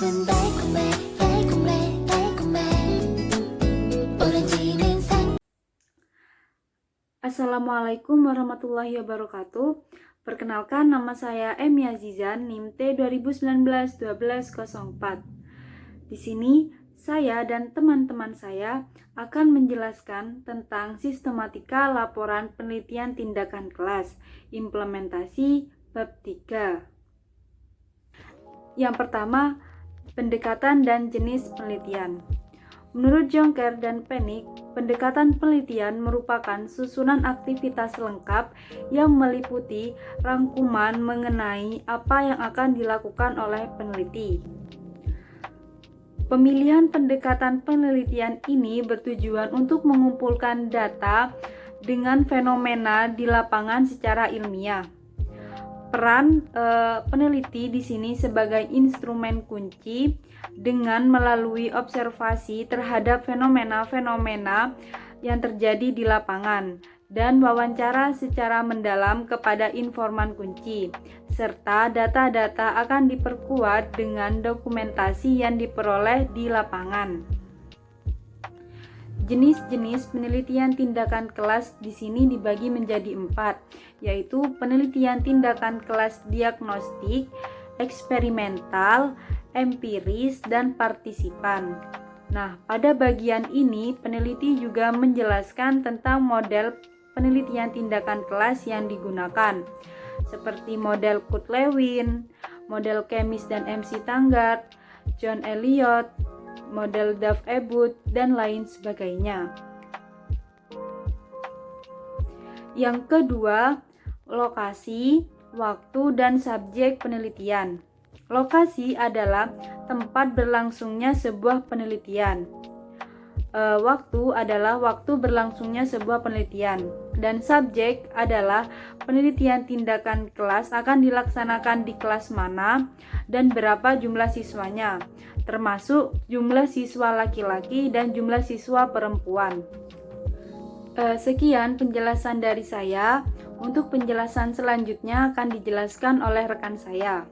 맛은 달콤해 달콤해 달콤해 오렌지는 산 Assalamualaikum warahmatullahi wabarakatuh. Perkenalkan, nama saya M. Yazizan, NIM T 2019-1204. Di sini, saya dan teman-teman saya akan menjelaskan tentang sistematika laporan penelitian tindakan kelas, implementasi bab 3. Yang pertama, pendekatan dan jenis penelitian. Menurut Jonker dan Pennick, pendekatan penelitian merupakan susunan aktivitas lengkap yang meliputi rangkuman mengenai apa yang akan dilakukan oleh peneliti. Pemilihan pendekatan penelitian ini bertujuan untuk mengumpulkan data dengan fenomena di lapangan secara ilmiah. Peran peneliti di sini sebagai instrumen kunci dengan melalui observasi terhadap fenomena-fenomena yang terjadi di lapangan dan wawancara secara mendalam kepada informan kunci, serta data-data akan diperkuat dengan dokumentasi yang diperoleh di lapangan. Jenis-jenis penelitian tindakan kelas di sini dibagi menjadi 4, yaitu penelitian tindakan kelas diagnostik, eksperimental, empiris, dan partisipan. Nah, pada bagian ini peneliti juga menjelaskan tentang model penelitian tindakan kelas yang digunakan, seperti model Kurt-Lewin, model Kemis dan MC Taggart, John Elliott, model Duff-Ebbutt, dan lain sebagainya. Yang kedua, lokasi, waktu, dan subjek penelitian. Lokasi adalah tempat berlangsungnya sebuah penelitian. Waktu adalah waktu berlangsungnya sebuah penelitian, dan subjek adalah penelitian tindakan kelas akan dilaksanakan di kelas mana dan berapa jumlah siswanya, termasuk jumlah siswa laki-laki dan jumlah siswa perempuan. Sekian penjelasan dari saya. Untuk penjelasan selanjutnya akan dijelaskan oleh rekan saya.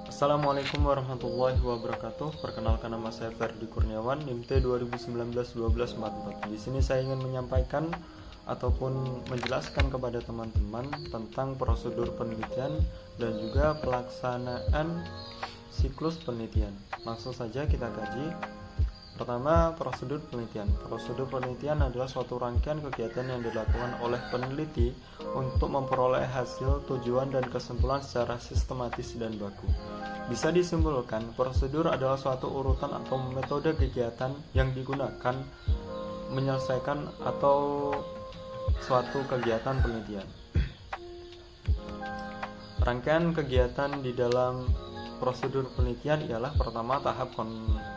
Assalamualaikum warahmatullahi wabarakatuh. Perkenalkan, nama saya Ferdi Kurniawan, NIM T 2019-1244. Di sini saya ingin menyampaikan ataupun menjelaskan kepada teman-teman tentang prosedur penelitian dan juga pelaksanaan siklus penelitian. Langsung saja kita kaji. Pertama, prosedur penelitian. Prosedur penelitian adalah suatu rangkaian kegiatan yang dilakukan oleh peneliti untuk memperoleh hasil, tujuan, dan kesimpulan secara sistematis dan baku. Bisa disimpulkan, prosedur adalah suatu urutan atau metode kegiatan yang digunakan menyelesaikan atau suatu kegiatan penelitian. Rangkaian kegiatan di dalam prosedur penelitian ialah pertama, tahap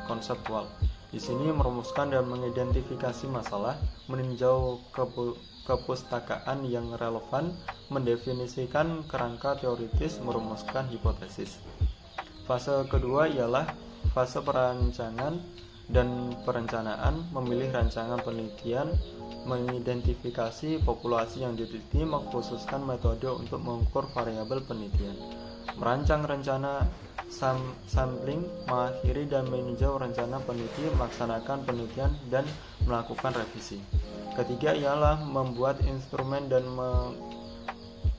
konseptual. Di sini merumuskan dan mengidentifikasi masalah, meninjau kepustakaan yang relevan, mendefinisikan kerangka teoritis, merumuskan hipotesis. Fase kedua ialah fase perancangan dan perencanaan, memilih rancangan penelitian, mengidentifikasi populasi yang diteliti, mengkhususkan metode untuk mengukur variabel penelitian, merancang rencana sampling, mengakhiri dan meninjau rencana peneliti, melaksanakan penelitian, dan melakukan revisi. Ketiga ialah membuat instrumen dan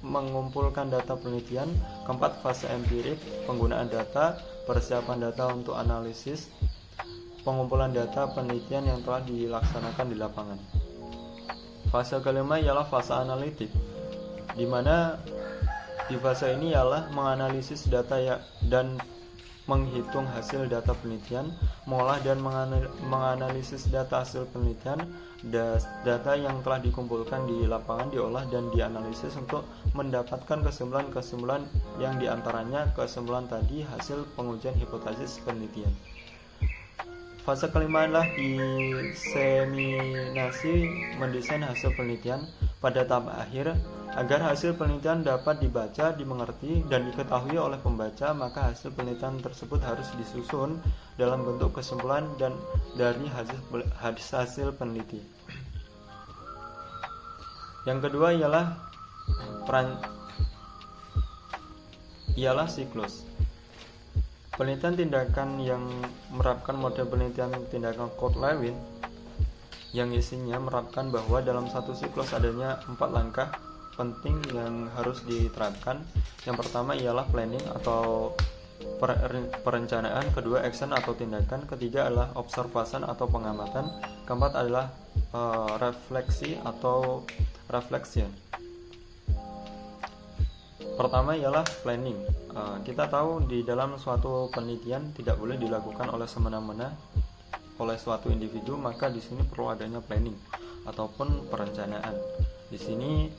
mengumpulkan data penelitian. Keempat, fase empirik, penggunaan data, persiapan data untuk analisis, pengumpulan data penelitian yang telah dilaksanakan di lapangan. Fase kelima ialah fase analitik, di mana di fase ini ialah menganalisis data dan menghitung hasil data penelitian, mengolah dan menganalisis data hasil penelitian. Data yang telah dikumpulkan di lapangan diolah dan dianalisis untuk mendapatkan kesimpulan-kesimpulan yang diantaranya kesimpulan tadi hasil pengujian hipotesis penelitian. Fase kelima adalah diseminasi, mendesain hasil penelitian pada tahap akhir. Agar hasil penelitian dapat dibaca, dimengerti, dan diketahui oleh pembaca, maka hasil penelitian tersebut harus disusun dalam bentuk kesimpulan dan dari hasil peneliti. Yang kedua ialah siklus. Penelitian tindakan yang menerapkan model penelitian tindakan Court-Lewin yang isinya menerapkan bahwa dalam satu siklus adanya 4 langkah penting yang harus diterapkan. Yang pertama ialah planning atau perencanaan, kedua action atau tindakan, ketiga adalah observation atau pengamatan, keempat adalah refleksi atau reflection. Pertama ialah planning. Kita tahu di dalam suatu penelitian tidak boleh dilakukan oleh semena-mena oleh suatu individu, maka di sini perlu adanya planning ataupun perencanaan. Di sini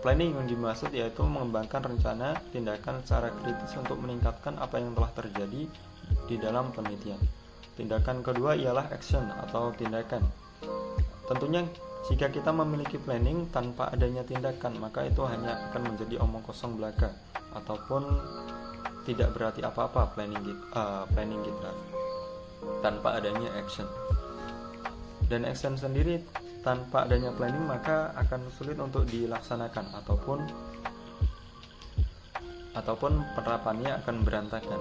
planning yang dimaksud yaitu mengembangkan rencana tindakan secara kritis untuk meningkatkan apa yang telah terjadi di dalam penelitian. Tindakan kedua ialah action atau tindakan. Tentunya jika kita memiliki planning tanpa adanya tindakan, maka itu hanya akan menjadi omong kosong belaka ataupun tidak berarti apa-apa planning kita tanpa adanya action. Dan action sendiri tanpa adanya planning maka akan sulit untuk dilaksanakan ataupun penerapannya akan berantakan.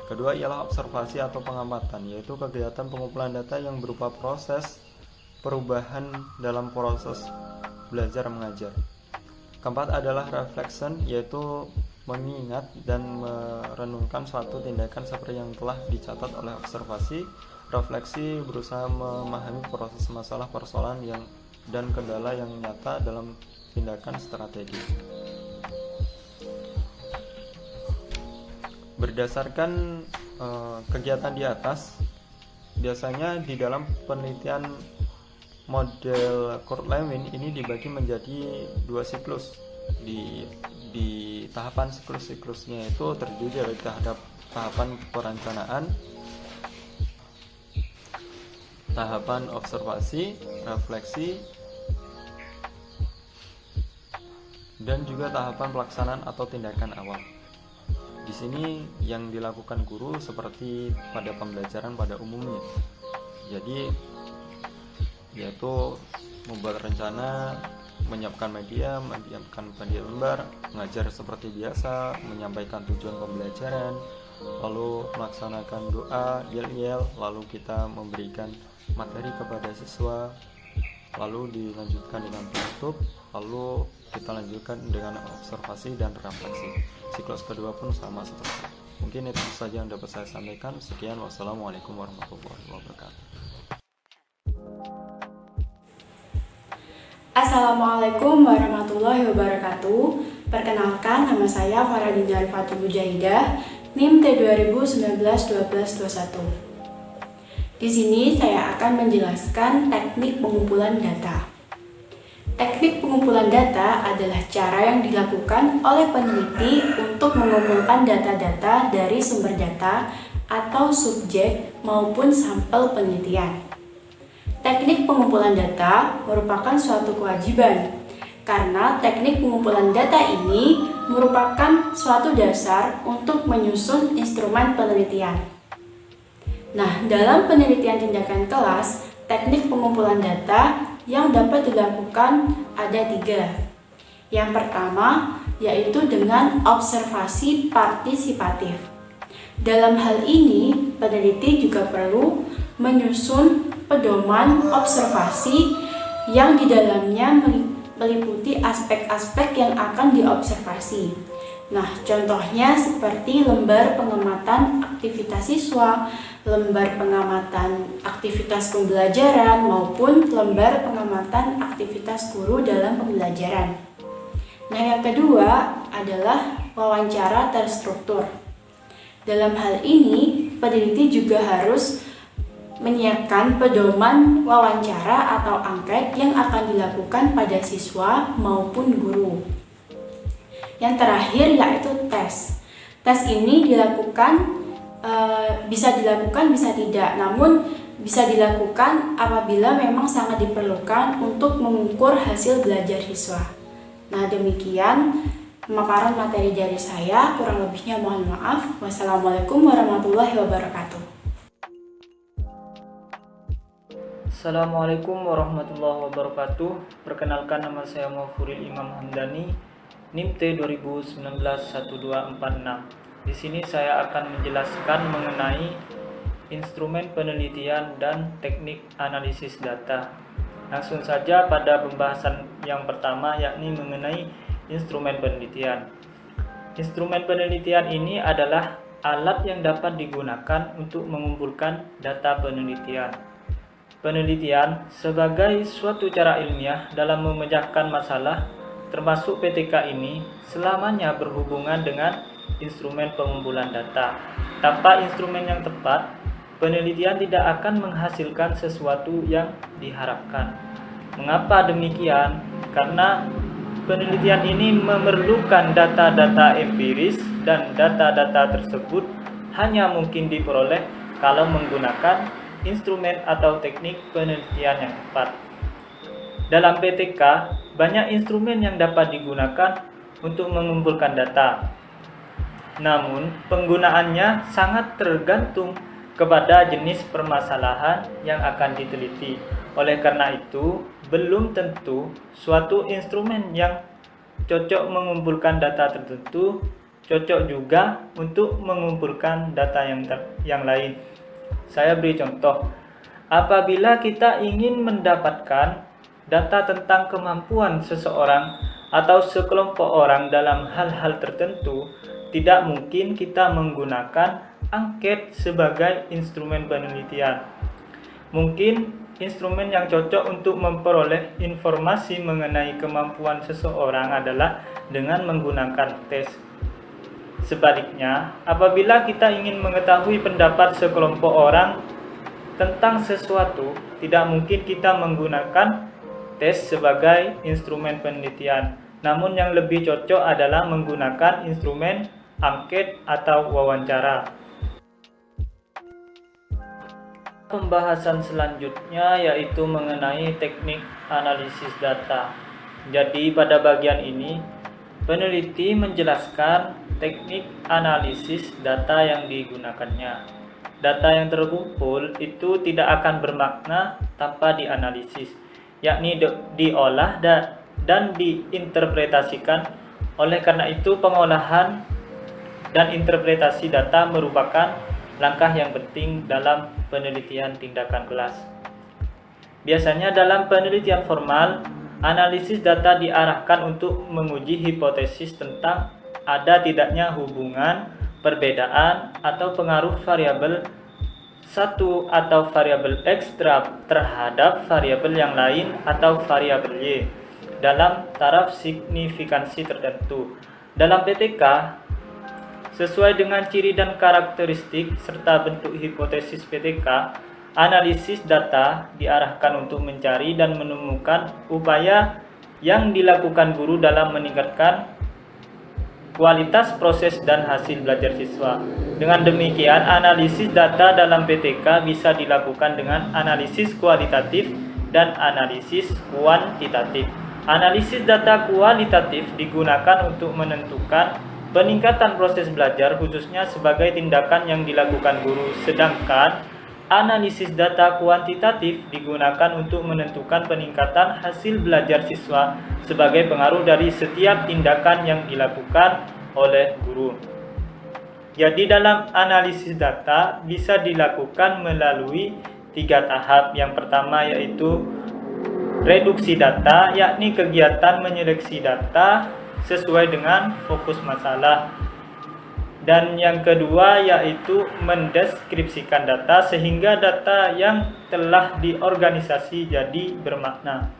Kedua ialah observasi atau pengamatan, yaitu kegiatan pengumpulan data yang berupa proses perubahan dalam proses belajar mengajar. Keempat adalah reflection, yaitu mengingat dan merenungkan suatu tindakan seperti yang telah dicatat oleh observasi. Refleksi berusaha memahami proses masalah persoalan dan kendala yang nyata dalam tindakan strategi. Berdasarkan kegiatan di atas, biasanya di dalam penelitian model Court-Lewin ini dibagi menjadi 2 siklus. Di tahapan siklusnya itu terdiri dari tahapan perencanaan, tahapan observasi, refleksi, dan juga tahapan pelaksanaan atau tindakan awal. Di sini yang dilakukan guru seperti pada pembelajaran pada umumnya. Jadi yaitu membuat rencana, menyiapkan media, menyiapkan lembar, mengajar seperti biasa, menyampaikan tujuan pembelajaran, lalu melaksanakan doa, yel-yel, lalu kita memberikan materi kepada siswa, lalu dilanjutkan dengan penutup, lalu kita lanjutkan dengan observasi dan refleksi. Siklus kedua pun sama seperti itu. Mungkin itu saja yang dapat saya sampaikan. Sekian, wassalamualaikum warahmatullahi wabarakatuh. Assalamualaikum warahmatullahi wabarakatuh. Perkenalkan, nama saya Faradin Jarifatul Mujahidah, NIM T2019-1221. Di sini saya akan menjelaskan teknik pengumpulan data. Teknik pengumpulan data adalah cara yang dilakukan oleh peneliti untuk mengumpulkan data-data dari sumber data atau subjek maupun sampel penelitian. Teknik pengumpulan data merupakan suatu kewajiban, karena teknik pengumpulan data ini merupakan suatu dasar untuk menyusun instrumen penelitian. Nah, dalam penelitian tindakan kelas, teknik pengumpulan data yang dapat dilakukan ada 3. Yang pertama, yaitu dengan observasi partisipatif. Dalam hal ini, peneliti juga perlu menyusun pedoman observasi yang di dalamnya meliputi aspek-aspek yang akan diobservasi. Nah, contohnya seperti lembar pengamatan aktivitas siswa, lembar pengamatan aktivitas pembelajaran, maupun lembar pengamatan aktivitas guru dalam pembelajaran. Nah, yang kedua adalah wawancara terstruktur. Dalam hal ini, peneliti juga harus menyiapkan pedoman wawancara atau angket yang akan dilakukan pada siswa maupun guru. Yang terakhir yaitu tes. Tes ini bisa dilakukan, bisa tidak. Namun bisa dilakukan apabila memang sangat diperlukan untuk mengukur hasil belajar siswa. Nah, demikian pemaparan materi dari saya. Kurang lebihnya mohon maaf. Wassalamualaikum warahmatullahi wabarakatuh. Assalamualaikum warahmatullahi wabarakatuh. Perkenalkan, nama saya Mafuril Imam Hamdani, NIM T2019-1246. Di sini saya akan menjelaskan mengenai instrumen penelitian dan teknik analisis data. Langsung saja pada pembahasan yang pertama, yakni mengenai instrumen penelitian. Instrumen penelitian ini adalah alat yang dapat digunakan untuk mengumpulkan data penelitian. Penelitian sebagai suatu cara ilmiah dalam memecahkan masalah, termasuk PTK ini, selamanya berhubungan dengan instrumen pengumpulan data. Tanpa instrumen yang tepat, penelitian tidak akan menghasilkan sesuatu yang diharapkan. Mengapa demikian? Karena penelitian ini memerlukan data-data empiris dan data-data tersebut hanya mungkin diperoleh kalau menggunakan instrumen atau teknik penelitian yang tepat. Dalam PTK, banyak instrumen yang dapat digunakan untuk mengumpulkan data. Namun, penggunaannya sangat tergantung kepada jenis permasalahan yang akan diteliti. Oleh karena itu, belum tentu suatu instrumen yang cocok mengumpulkan data tertentu cocok juga untuk mengumpulkan data yang lain. Saya beri contoh. Apabila kita ingin mendapatkan data tentang kemampuan seseorang atau sekelompok orang dalam hal-hal tertentu, tidak mungkin kita menggunakan angket sebagai instrumen penelitian. Mungkin instrumen yang cocok untuk memperoleh informasi mengenai kemampuan seseorang adalah dengan menggunakan tes. Sebaliknya, apabila kita ingin mengetahui pendapat sekelompok orang tentang sesuatu, tidak mungkin kita menggunakan tes sebagai instrumen penelitian. Namun yang lebih cocok adalah menggunakan instrumen angket atau wawancara. Pembahasan selanjutnya yaitu mengenai teknik analisis data. Jadi pada bagian ini, peneliti menjelaskan teknik analisis data yang digunakannya. Data yang terkumpul itu tidak akan bermakna tanpa dianalisis, yakni diolah dan diinterpretasikan. Oleh karena itu, pengolahan dan interpretasi data merupakan langkah yang penting dalam penelitian tindakan kelas. Biasanya dalam penelitian formal, analisis data diarahkan untuk menguji hipotesis tentang ada tidaknya hubungan, perbedaan, atau pengaruh variabel satu atau variabel X terhadap variabel yang lain atau variabel Y dalam taraf signifikansi tertentu. Dalam PTK, sesuai dengan ciri dan karakteristik serta bentuk hipotesis PTK, analisis data diarahkan untuk mencari dan menemukan upaya yang dilakukan guru dalam meningkatkan kualitas proses dan hasil belajar siswa. Dengan demikian, analisis data dalam PTK bisa dilakukan dengan analisis kualitatif dan analisis kuantitatif. Analisis data kualitatif digunakan untuk menentukan peningkatan proses belajar khususnya sebagai tindakan yang dilakukan guru, sedangkan analisis data kuantitatif digunakan untuk menentukan peningkatan hasil belajar siswa sebagai pengaruh dari setiap tindakan yang dilakukan oleh guru. Jadi dalam analisis data bisa dilakukan melalui 3 tahap. Yang pertama yaitu reduksi data, yakni kegiatan menyeleksi data sesuai dengan fokus masalah. Dan yang kedua yaitu mendeskripsikan data sehingga data yang telah diorganisasi jadi bermakna.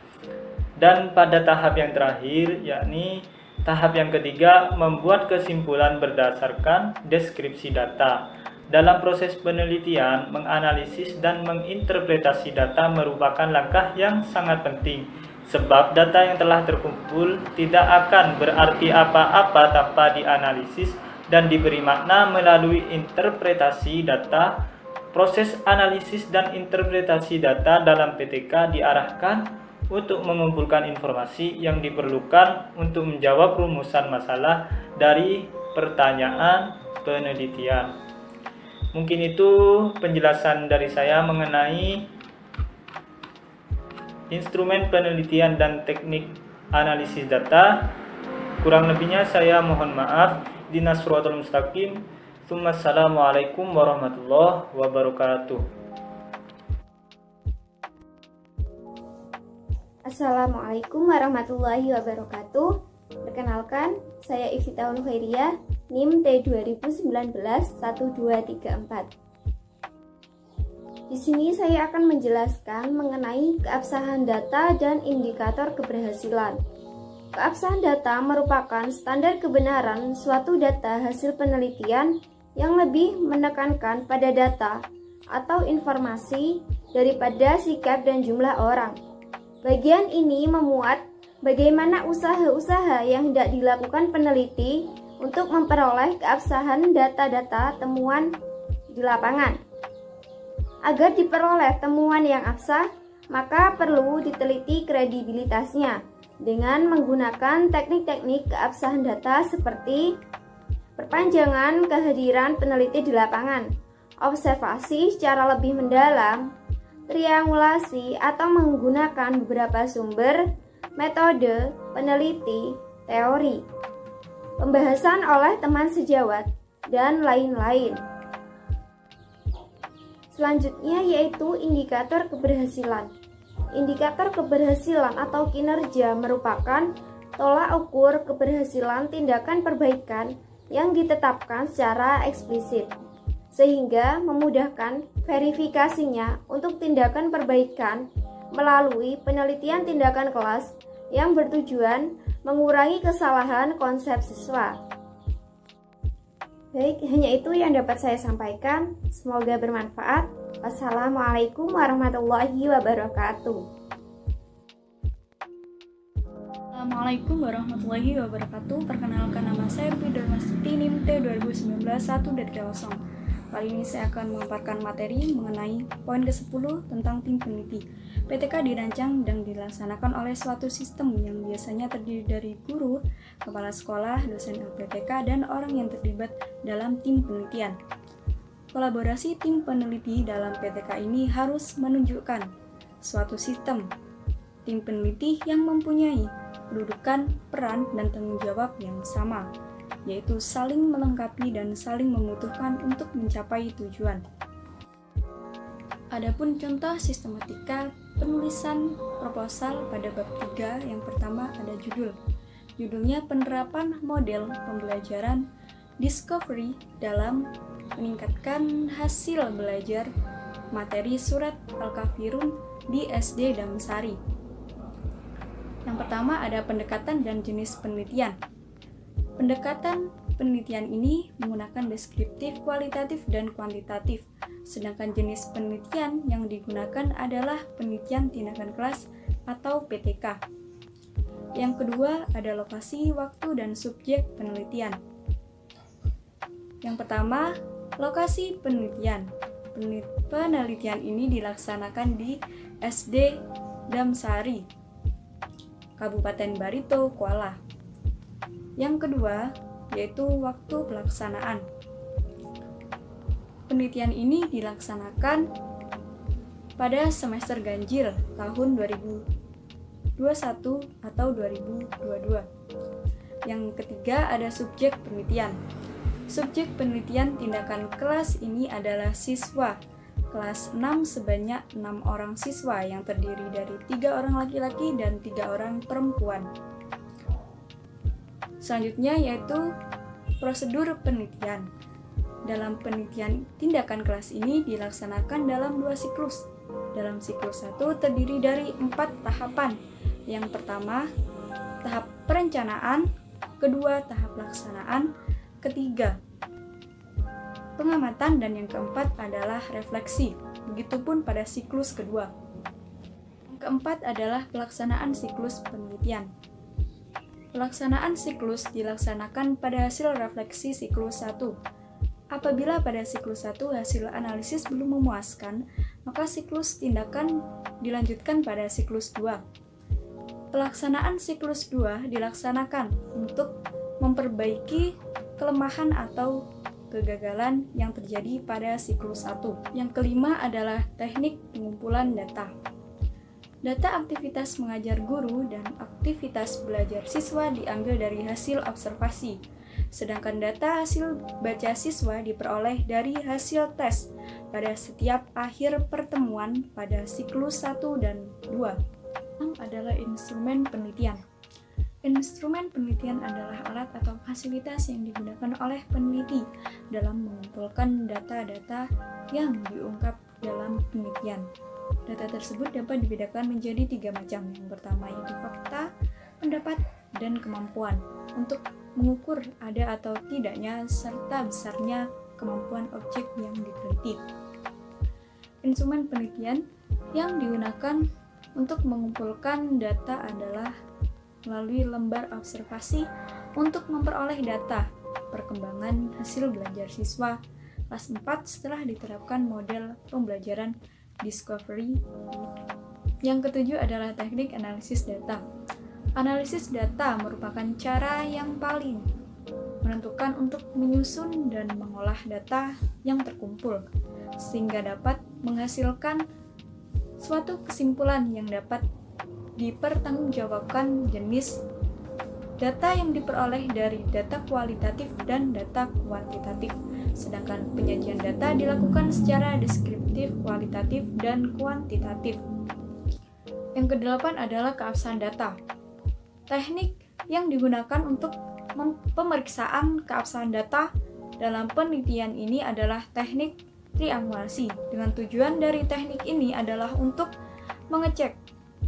Dan pada tahap yang terakhir, yakni tahap yang ketiga, membuat kesimpulan berdasarkan deskripsi data. Dalam proses penelitian, menganalisis dan menginterpretasi data merupakan langkah yang sangat penting, sebab data yang telah terkumpul tidak akan berarti apa-apa tanpa dianalisis dan diberi makna melalui interpretasi data. Proses analisis dan interpretasi data dalam PTK diarahkan untuk mengumpulkan informasi yang diperlukan untuk menjawab rumusan masalah dari pertanyaan penelitian. Mungkin itu penjelasan dari saya mengenai instrumen penelitian dan teknik analisis data. Kurang lebihnya saya mohon maaf. Ihdinas siratal mustaqim. Assalamualaikum warahmatullahi wabarakatuh. Assalamualaikum warahmatullahi wabarakatuh. Perkenalkan, saya Ifitaul Khairiyah, NIM T2019-1234. Di sini saya akan menjelaskan mengenai keabsahan data dan indikator keberhasilan. Keabsahan data merupakan standar kebenaran suatu data hasil penelitian yang lebih menekankan pada data atau informasi daripada sikap dan jumlah orang. Bagian ini memuat bagaimana usaha-usaha yang hendak dilakukan peneliti untuk memperoleh keabsahan data-data temuan di lapangan. Agar diperoleh temuan yang absah, maka perlu diteliti kredibilitasnya dengan menggunakan teknik-teknik keabsahan data seperti perpanjangan kehadiran peneliti di lapangan, observasi secara lebih mendalam, triangulasi atau menggunakan beberapa sumber, metode, peneliti, teori, pembahasan oleh teman sejawat, dan lain-lain. Selanjutnya yaitu indikator keberhasilan. Indikator keberhasilan atau kinerja merupakan tolak ukur keberhasilan tindakan perbaikan yang ditetapkan secara eksplisit, sehingga memudahkan verifikasinya untuk tindakan perbaikan melalui penelitian tindakan kelas yang bertujuan mengurangi kesalahan konsep siswa. Baik, hanya itu yang dapat saya sampaikan. Semoga bermanfaat. Wassalamualaikum warahmatullahi wabarakatuh. Assalamualaikum warahmatullahi wabarakatuh. Perkenalkan, nama saya Rupi Darmastiti, NIM T2019-1.0. Kali ini saya akan memaparkan materi mengenai poin ke-10 tentang tim peneliti. PTK dirancang dan dilaksanakan oleh suatu sistem yang biasanya terdiri dari guru, kepala sekolah, dosen LPTK, dan orang yang terlibat dalam tim penelitian. Kolaborasi tim peneliti dalam PTK ini harus menunjukkan suatu sistem tim peneliti yang mempunyai kedudukan, peran, dan tanggung jawab yang sama, yaitu saling melengkapi dan saling membutuhkan untuk mencapai tujuan. Adapun contoh sistematika penulisan proposal pada bab 3, yang pertama ada judul. Judulnya penerapan model pembelajaran discovery dalam meningkatkan hasil belajar materi surat Al-Kafirun di SD Damsari. Yang pertama ada pendekatan dan jenis penelitian. Pendekatan penelitian ini menggunakan deskriptif, kualitatif, dan kuantitatif. Sedangkan jenis penelitian yang digunakan adalah penelitian tindakan kelas atau PTK. Yang kedua ada lokasi, waktu, dan subjek penelitian. Yang pertama, lokasi penelitian. Penelitian ini dilaksanakan di SD Damsari, Kabupaten Barito, Kuala. Yang kedua, yaitu waktu pelaksanaan. Penelitian ini dilaksanakan pada semester ganjil tahun 2021 atau 2022. Yang ketiga ada subjek penelitian. Subjek penelitian tindakan kelas ini adalah siswa kelas 6 sebanyak 6 orang siswa yang terdiri dari 3 orang laki-laki dan 3 orang perempuan. Selanjutnya yaitu prosedur penelitian. Dalam penelitian tindakan kelas ini dilaksanakan dalam 2 siklus. Dalam siklus 1 terdiri dari 4 tahapan. Yang pertama, tahap perencanaan, kedua, tahap pelaksanaan, ketiga, pengamatan, dan yang keempat adalah refleksi. Begitupun pada siklus kedua. Yang keempat adalah pelaksanaan siklus penelitian. Pelaksanaan siklus dilaksanakan pada hasil refleksi siklus 1. Apabila pada siklus 1 hasil analisis belum memuaskan, maka siklus tindakan dilanjutkan pada siklus 2. Pelaksanaan siklus 2 dilaksanakan untuk memperbaiki kelemahan atau kegagalan yang terjadi pada siklus 1. Yang kelima adalah teknik pengumpulan data. Data aktivitas mengajar guru dan aktivitas belajar siswa diambil dari hasil observasi. Sedangkan data hasil baca siswa diperoleh dari hasil tes pada setiap akhir pertemuan pada siklus 1 dan 2. Adalah instrumen penelitian. Instrumen penelitian adalah alat atau fasilitas yang digunakan oleh peneliti dalam mengumpulkan data-data yang diungkap dalam penelitian. Data tersebut dapat dibedakan menjadi 3 macam. Yang pertama yaitu fakta, pendapat, dan kemampuan untuk mengukur ada atau tidaknya serta besarnya kemampuan objek yang diteliti. Instrumen penelitian yang digunakan untuk mengumpulkan data adalah melalui lembar observasi untuk memperoleh data perkembangan hasil belajar siswa kelas 4 setelah diterapkan model pembelajaran discovery. Yang ketujuh adalah teknik analisis data. Analisis data merupakan cara yang paling menentukan untuk menyusun dan mengolah data yang terkumpul sehingga dapat menghasilkan suatu kesimpulan yang dapat dipertanggungjawabkan. Jenis data yang diperoleh dari data kualitatif dan data kuantitatif. Sedangkan penyajian data dilakukan secara deskriptif, kualitatif, dan kuantitatif. Yang kedelapan adalah keabsahan data. Teknik yang digunakan untuk pemeriksaan keabsahan data dalam penelitian ini adalah teknik triangulasi. Dengan tujuan dari teknik ini adalah untuk mengecek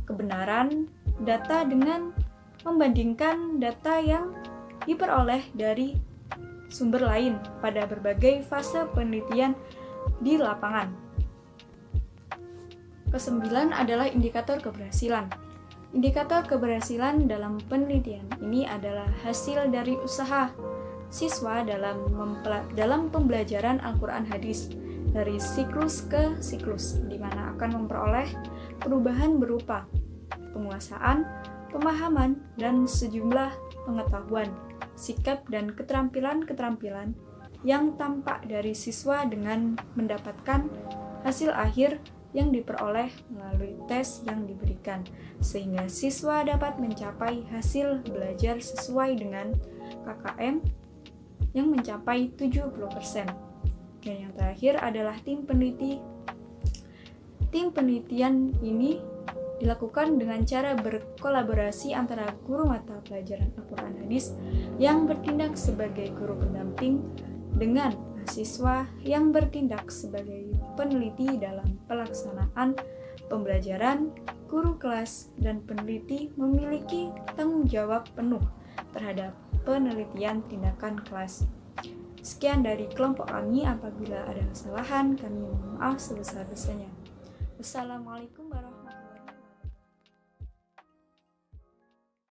kebenaran data dengan membandingkan data yang diperoleh dari sumber lain pada berbagai fase penelitian di lapangan. Kesembilan adalah indikator keberhasilan. Indikator keberhasilan dalam penelitian ini adalah hasil dari usaha siswa dalam pembelajaran Al-Quran Hadis dari siklus ke siklus, di mana akan memperoleh perubahan berupa penguasaan, pemahaman, dan sejumlah pengetahuan, sikap, dan keterampilan-keterampilan yang tampak dari siswa dengan mendapatkan hasil akhir yang diperoleh melalui tes yang diberikan, sehingga siswa dapat mencapai hasil belajar sesuai dengan KKM yang mencapai 70%. Dan yang terakhir adalah tim peneliti. Tim penelitian ini dilakukan dengan cara berkolaborasi antara guru mata pelajaran Al-Quran Hadis yang bertindak sebagai guru pendamping dengan mahasiswa yang bertindak sebagai peneliti dalam pelaksanaan pembelajaran. Guru kelas dan peneliti memiliki tanggung jawab penuh terhadap penelitian tindakan kelas. Sekian dari kelompok kami. Apabila ada kesalahan, kami mohon maaf sebesar-besarnya. Wassalamualaikum warahmatullahi wabarakatuh.